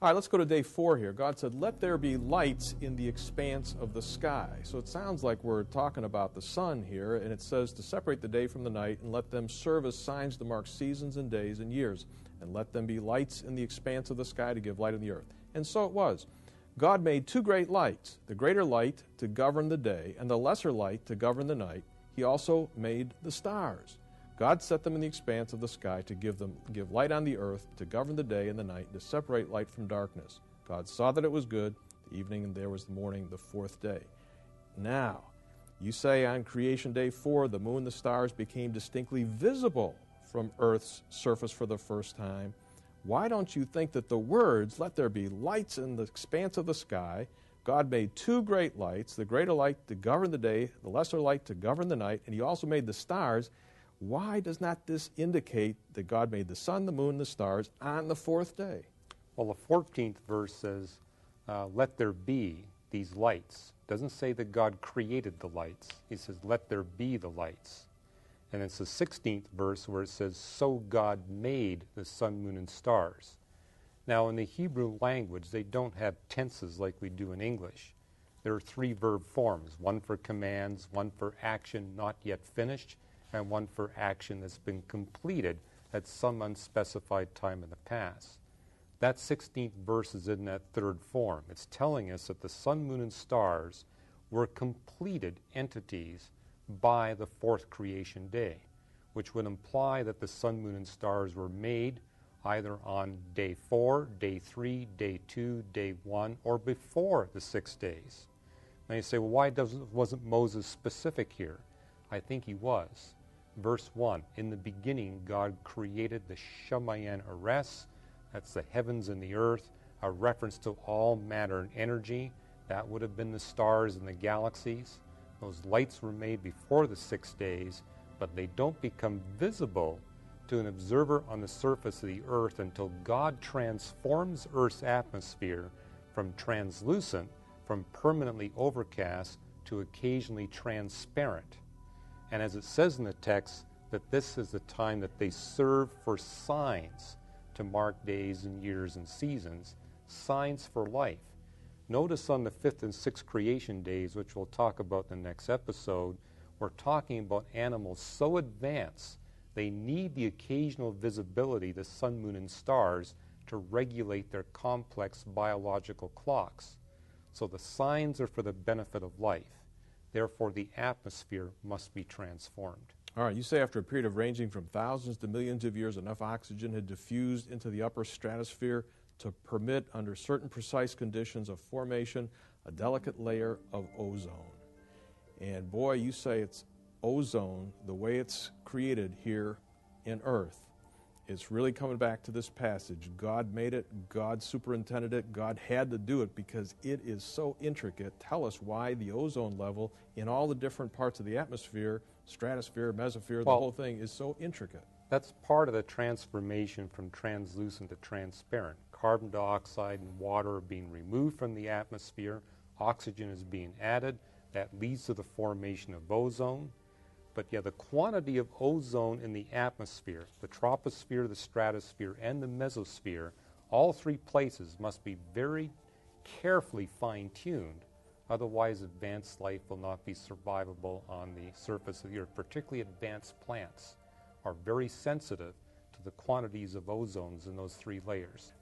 All right, let's go to day 4 here. God said, "Let there be lights in the expanse of the sky." So it sounds like we're talking about the sun here, and it says to separate the day from the night and let them serve as signs to mark seasons and days and years, and let them be lights in the expanse of the sky to give light on the earth. And so it was. God made 2 great lights, the greater light to govern the day and the lesser light to govern the night. He also made the stars. God set them in the expanse of the sky to give light on the earth, to govern the day and the night, to separate light from darkness. God saw that it was good, the evening, and there was the morning, the 4th day. Now, you say on creation day 4, the moon and the stars became distinctly visible from Earth's surface for the first time. Why don't you think that the words, "Let there be lights in the expanse of the sky," God made 2 great lights, the greater light to govern the day, the lesser light to govern the night, and He also made the stars. Why does not this indicate that God made the sun, the moon, and the stars on the 4th day? Well, the 14th verse says, let there be these lights. It doesn't say that God created the lights. He says, let there be the lights. And it's the 16th verse where it says, so God made the sun, moon, and stars. Now, in the Hebrew language, they don't have tenses like we do in English. There are 3 verb forms, one for commands, one for action not yet finished, and one for action that's been completed at some unspecified time in the past. That 16th verse is in that 3rd form. It's telling us that the sun, moon, and stars were completed entities by the 4th creation day, which would imply that the sun, moon, and stars were made either on day 4, day 3, day 2, day 1, or before the 6 days. Now you say, well, why wasn't Moses specific here? I think he was. Verse 1, in the beginning God created the Shemayan Eres, that's the heavens and the earth, a reference to all matter and energy. That would have been the stars and the galaxies. Those lights were made before the 6 days, but they don't become visible to an observer on the surface of the earth until God transforms Earth's atmosphere from translucent, from permanently overcast, to occasionally transparent. And as it says in the text, that this is the time that they serve for signs to mark days and years and seasons, signs for life. Notice on the 5th and 6th creation days, which we'll talk about in the next episode, we're talking about animals so advanced they need the occasional visibility, the sun, moon, and stars, to regulate their complex biological clocks. So the signs are for the benefit of life. Therefore, the atmosphere must be transformed. All right, you say after a period of ranging from thousands to millions of years, enough oxygen had diffused into the upper stratosphere to permit, under certain precise conditions of formation, a delicate layer of ozone. And boy, you say it's ozone, the way it's created here in Earth. It's really coming back to this passage. God made it, God superintended it, God had to do it because it is so intricate. Tell us why the ozone level in all the different parts of the atmosphere, stratosphere, mesosphere, the whole thing is so intricate. That's part of the transformation from translucent to transparent. Carbon dioxide and water are being removed from the atmosphere. Oxygen is being added. That leads to the formation of ozone. But yeah, the quantity of ozone in the atmosphere, the troposphere, the stratosphere, and the mesosphere, all 3 places must be very carefully fine-tuned. Otherwise, advanced life will not be survivable on the surface of the earth. Particularly advanced plants are very sensitive to the quantities of ozones in those 3 layers.